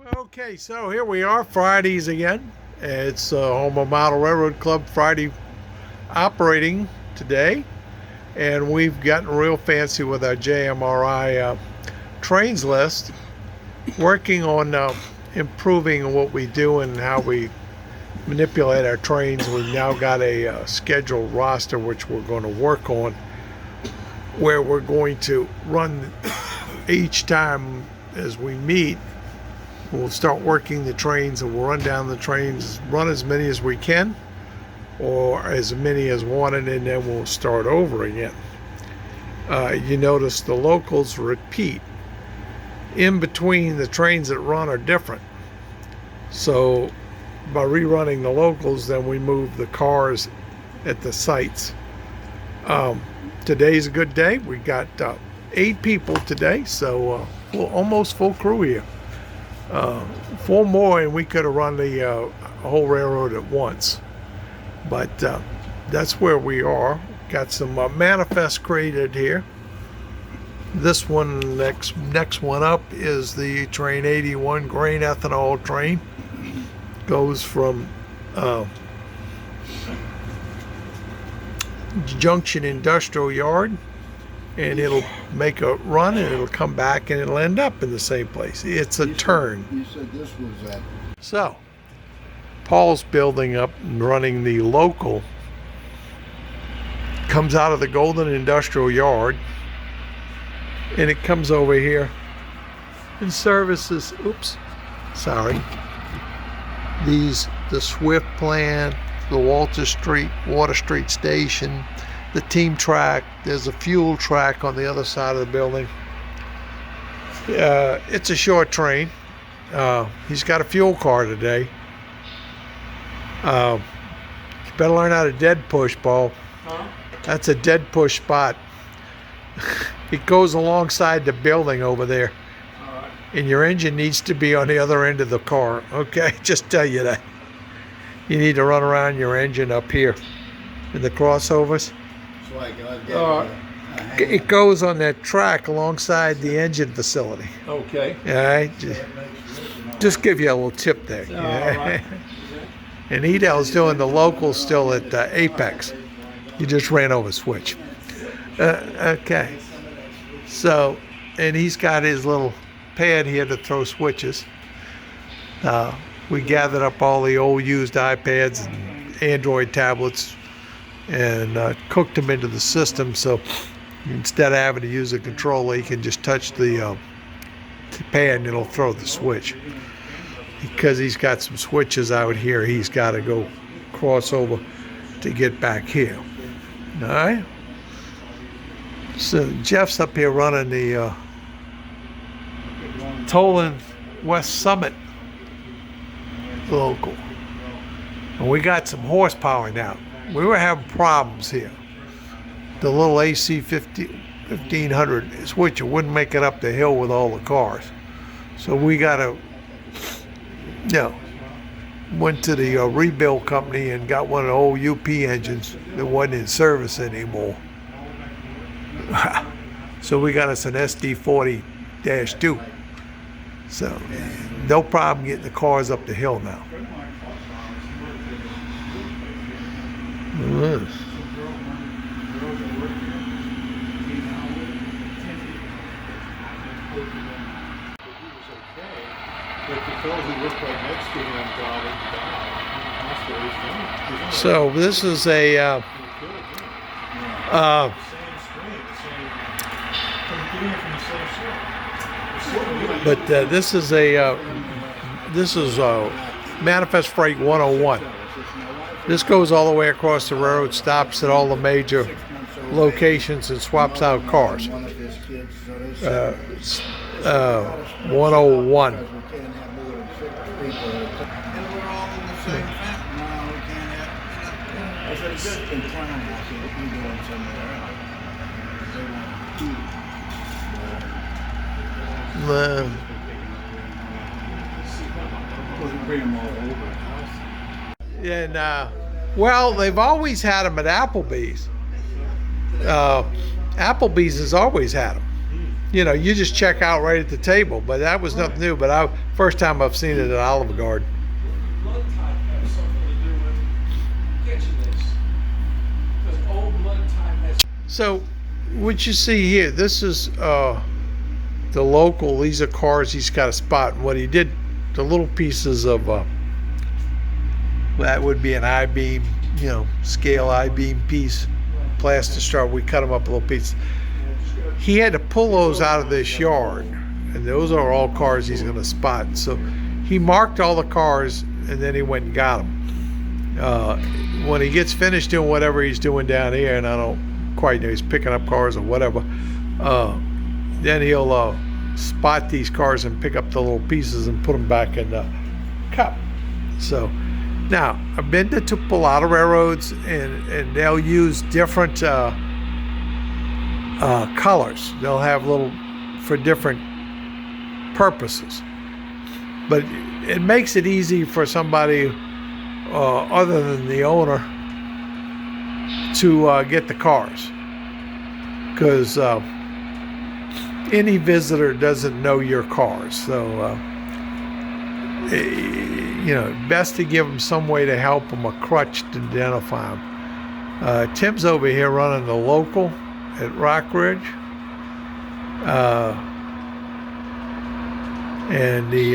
Okay, so here we are, Fridays again. It's Houma Model Railroad Club Friday operating today, and we've gotten real fancy with our JMRI trains list, working on improving what we do and how we manipulate our trains. We've now got a scheduled roster which we're going to work on, where we're going to run each time as we meet. We'll start working the trains, and we'll run down the trains, run as many as we can, or as many as wanted, and then we'll start over again. You notice the locals repeat. In between, the trains that run are different. So by rerunning the locals, then we move the cars at the sites. Today's a good day. We got 8 people today, so almost full crew here. 4 more and we could have run the whole railroad at once, but that's where we are. Got some manifests created here. This one, next one up, is the train 81 grain ethanol train. Goes from Junction Industrial Yard, and it'll make a run, and it'll come back, and it'll end up in the same place. It's a turn. You said this was at... So, Paul's building up and running the local. Comes out of the Golden Industrial Yard, and it comes over here and services, the Swift plant, the Water Street station, the team track. There's a fuel track on the other side of the building. It's a short train. He's got a fuel car today. You better learn how to dead push, Paul. Huh? That's a dead push spot. It goes alongside the building over there. All right. And your engine needs to be on the other end of the car. Okay, just tell you that. You need to run around your engine up here in the crossovers. It goes on that track alongside the engine facility. Okay. All right. Just give you a little tip there. All right. And Edel's doing the local still at Apex. You just ran over switch. Okay. So, and he's got his little pad here to throw switches. We gathered up all the old used iPads and Android tablets and cooked them into the system, so instead of having to use a controller, he can just touch the pad and it'll throw the switch. Because he's got some switches out here, he's got to go cross over to get back here. All right? So Jeff's up here running the Toland West Summit local. And we got some horsepower now. We were having problems here. The little AC 1500 switcher wouldn't make it up the hill with all the cars. So we got went to the rebuild company and got one of the old UP engines that wasn't in service anymore. So we got us an SD40-2. So no problem getting the cars up the hill now. So this is a this is Manifest Freight 101. This goes all the way across the road, stops at all the major locations and swaps out cars. 101. And well, they've always had them at Applebee's. Applebee's has always had them. You know, you just check out right at the table. But that was nothing new. But First time I've seen it at Olive Garden. Blood type has something to do with catching this. Because old blood type has. So what you see here, this is the local. These are cars he's got a spot. And what he did, the little pieces of that would be an I-beam, scale I-beam piece, plastic strap. We cut them up a little piece. He had to pull those out of this yard, and those are all cars he's going to spot. So he marked all the cars, and then he went and got them. When he gets finished doing whatever he's doing down here, and I don't quite know, he's picking up cars or whatever, then he'll spot these cars and pick up the little pieces and put them back in the cup. So now I've been to a lot of railroads, and they'll use different colors. They'll have little for different purposes, but it makes it easy for somebody other than the owner to get the cars, because any visitor doesn't know your cars. So best to give them some way to help them, a crutch to identify them. Tim's over here running the local at Rock Ridge, and the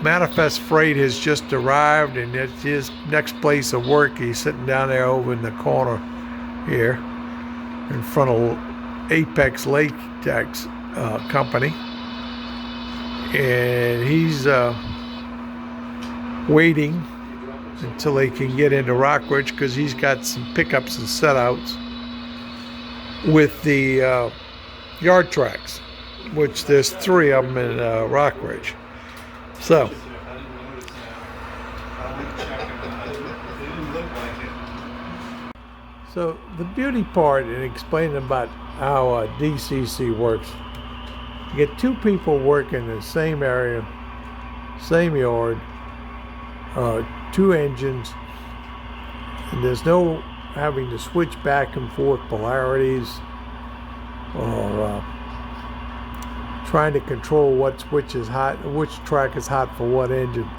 manifest freight has just arrived, and it's his next place of work. He's sitting down there over in the corner here in front of Apex Latex Company, and he's waiting until they can get into Rock Ridge, because he's got some pickups and setouts with the yard tracks, which there's 3 of them in Rock Ridge. So the beauty part in explaining about how DCC works, you get 2 people working in the same area, same yard, 2 engines, and there's no having to switch back and forth polarities or trying to control which is hot, which track is hot for what engine.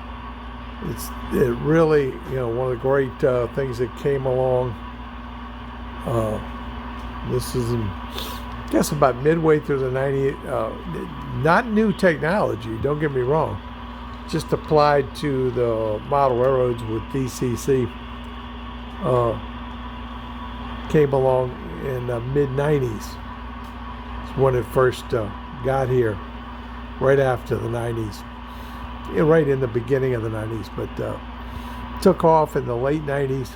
It really, one of the great things that came along. This is, I guess, about midway through the 90s. Not new technology, don't get me wrong, just applied to the model railroads with DCC. Came along in the mid-90s. It's when it first got here, right after the 90s, right in the beginning of the 90s, but took off in the late 90s,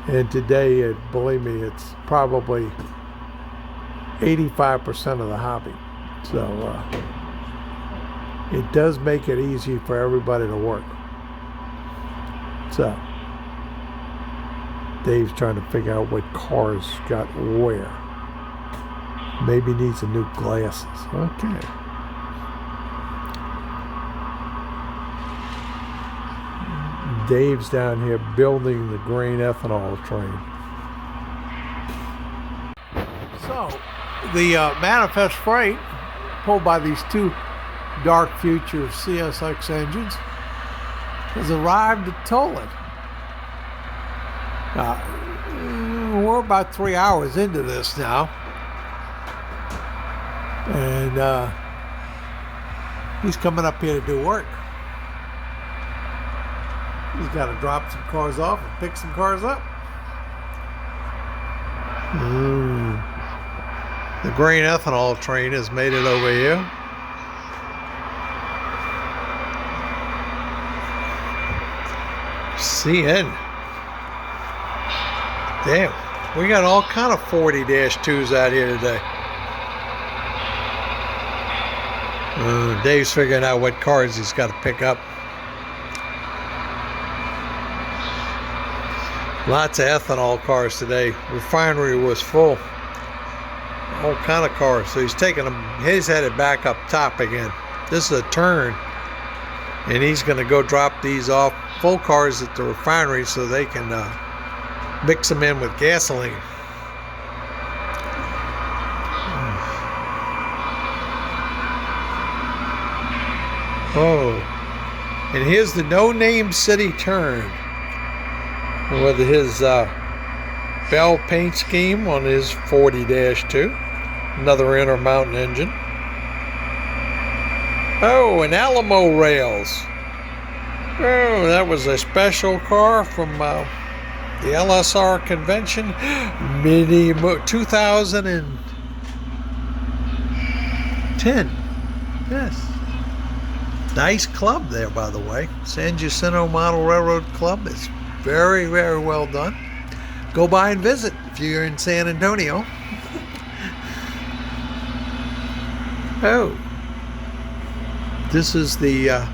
and today, believe me, it's probably 85% of the hobby. So it does make it easy for everybody to work. So Dave's trying to figure out what cars got where. Maybe needs some new glasses. Okay. Dave's down here building the grain ethanol train. So the manifest freight, pulled by these 2 dark future CSX engines, has arrived at Toland. We're about 3 hours into this now, and he's coming up here to do work. He's got to drop some cars off and pick some cars up. The grain ethanol train has made it over here. CN. Damn, we got all kind of 40-2s out here today. Dave's figuring out what cars he's got to pick up. Lots of ethanol cars today. Refinery was full. All kind of cars. So he's taking them. He's headed back up top again. This is a turn, and he's going to go drop these off, full cars at the refinery, so they can mix them in with gasoline. Oh. And here's the No Name City turn with his bell paint scheme on his 40-2. Another Intermountain engine. Oh, and Alamo rails. Oh, that was a special car from the LSR convention. 2010. Yes. Nice club there, by the way. San Jacinto Model Railroad Club. It's very, very well done. Go by and visit if you're in San Antonio. Oh. This is the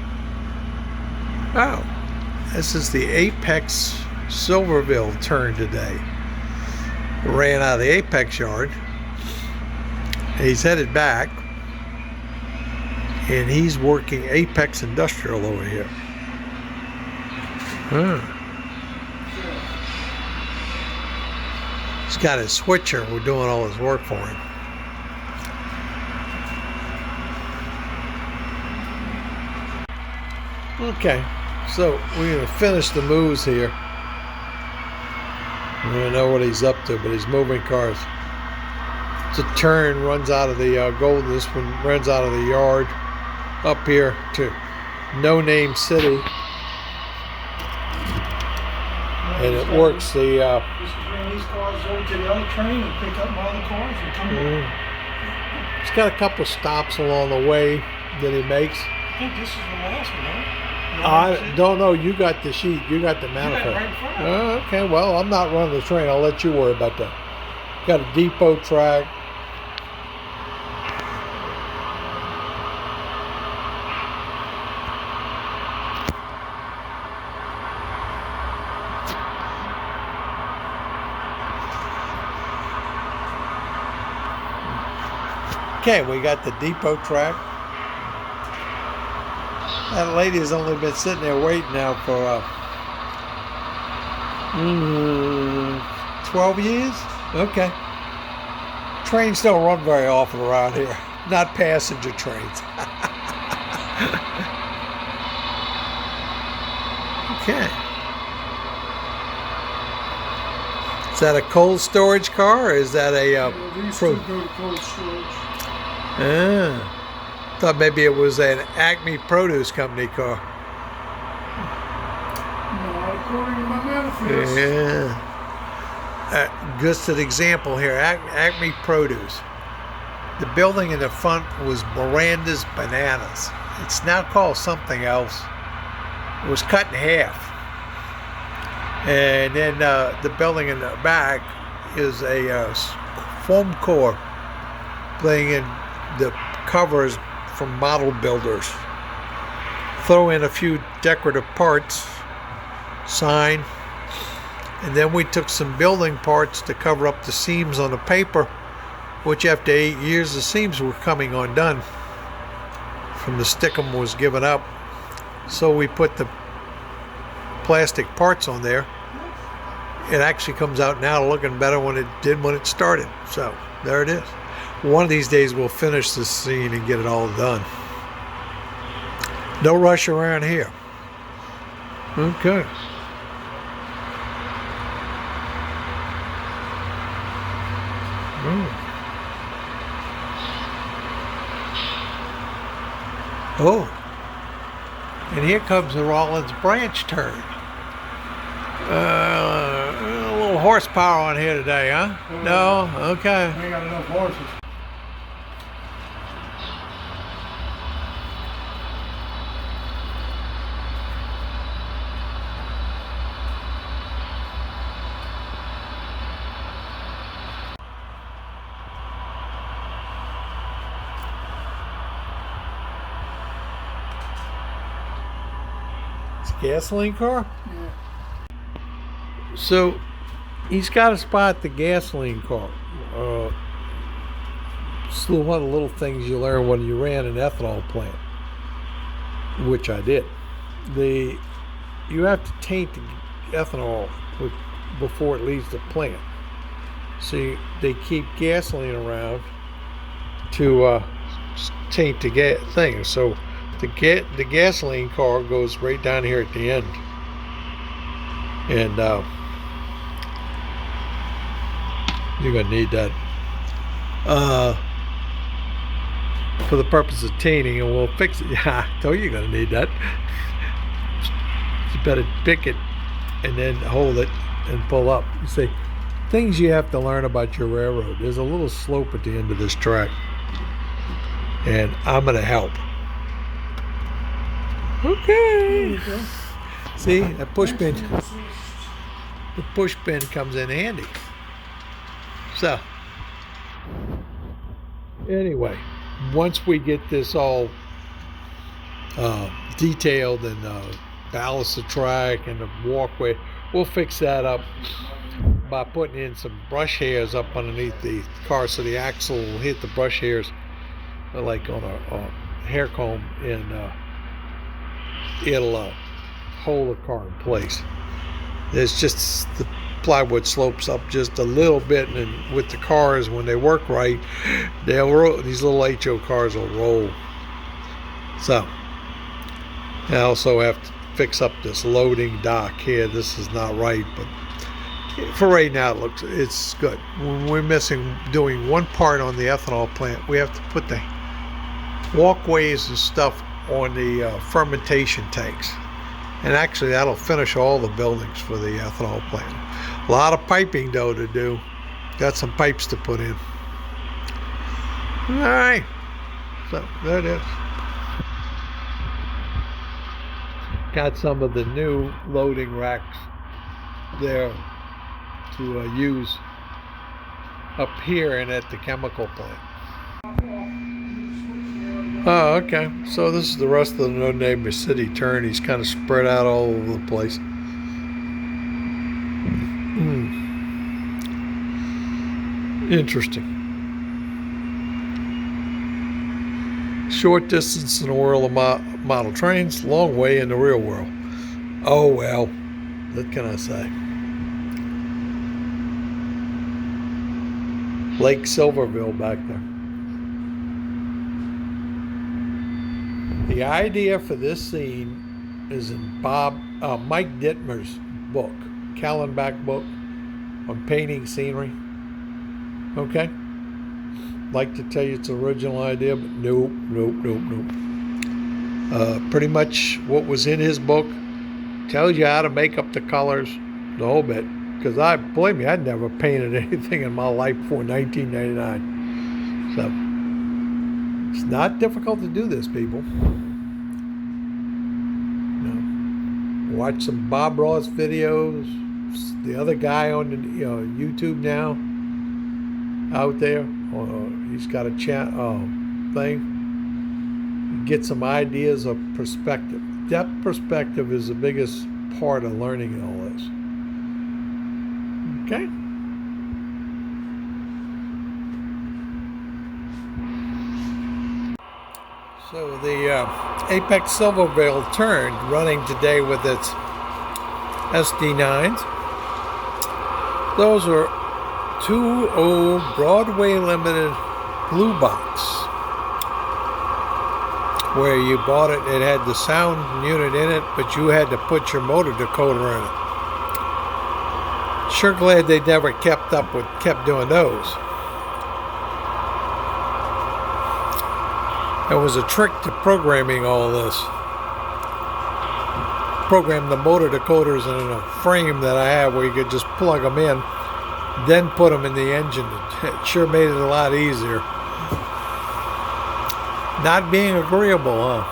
this is the Apex Silverville turn today. Ran out of the Apex yard. He's headed back, and he's working Apex Industrial over here. He's got his switcher. We're doing all his work for him. Okay, so we're going to finish the moves here. I don't know what he's up to, but he's moving cars. It's a turn, runs out of the Golden. This one runs out of the yard up here to No Name City. And it works the... This is bring these cars over to the other train and pick up my other cars and come back. It's got a couple stops along the way that he makes. I think this is the last one, huh? I don't know. You got the sheet. You got the manifest. right in front. Okay. Well, I'm not running the train. I'll let you worry about that. Got a depot track. Okay, we got the depot track. That lady has only been sitting there waiting now for 12 years? Okay. Trains don't run very often around here. Not passenger trains. Okay. Is that a cold storage car, or is that a These two go to cold storage. Thought maybe it was an Acme Produce Company car. Not according to my manifest. Yeah. Just an example here, Acme Produce. The building in the front was Miranda's Bananas. It's now called something else. It was cut in half. And then the building in the back is a foam core thing, in the covers from model builders. Throw in a few decorative parts, sign, and then we took some building parts to cover up the seams on the paper, which after 8 years the seams were coming undone from the stickum was given up. So we put the plastic parts on there. It actually comes out now looking better than it did when it started. So there it is. One of these days we'll finish this scene and get it all done. No rush around here. Okay. Oh. And here comes the Rawlins branch turn. A little horsepower on here today, huh? No? Okay. I ain't got enough horses. It's a gasoline car? Yeah. So he's got to spot the gasoline car. It's one of the little things you learn when you ran an ethanol plant, which I did. You have to taint the ethanol before it leaves the plant. So they keep gasoline around to taint the thing. So The gasoline car goes right down here at the end, and you're gonna need that for the purpose of taining, and we'll fix it. Yeah, I told you you're gonna need that. You better pick it and then hold it and pull up. You see, things you have to learn about your railroad. There's a little slope at the end of this track, and I'm gonna help. Okay. See, that push pin. The push pin comes in handy. So, anyway, once we get this all detailed and ballast the track and the walkway, we'll fix that up by putting in some brush hairs up underneath the car, so the axle will hit the brush hairs like on a hair comb, and it'll hold the car in place. It's just the plywood slopes up just a little bit, and with the cars, when they work right, they'll roll. These little HO cars will roll. So I also have to fix up this loading dock here. This is not right, but for right now it's good. We're missing doing one part on the ethanol plant. We have to put the walkways and stuff on the fermentation tanks, and actually that'll finish all the buildings for the ethanol plant. A lot of piping though to do. Got some pipes to put in. All right, so there it is. Got some of the new loading racks there to use up here and at the chemical plant. Oh, okay. So this is the rest of the No Neighbor City turn. He's kind of spread out all over the place. Interesting. Short distance in the world of model trains, long way in the real world. Oh well, what can I say? Lake Silverville back there. The idea for this scene is in Mike Dittmer's book, Callenbach book on painting scenery. Okay? Like to tell you it's an original idea, but nope. Pretty much what was in his book tells you how to make up the colors, the whole bit. Because believe me, I'd never painted anything in my life before 1999. So it's not difficult to do this, people. Watch some Bob Ross videos. The other guy on the YouTube now out there, he's got a chat thing. Get some ideas of perspective. Depth perspective is the biggest part of learning all this. Okay. So the Apex Silverville turn running today with its SD9s. Those are two old Broadway Limited blue box where you bought it. It had the sound unit in it, but you had to put your motor decoder in it. Sure glad they never kept doing those. There was a trick to programming all this. Program the motor decoders in a frame that I have where you could just plug them in, then put them in the engine. It sure made it a lot easier. Not being agreeable, huh?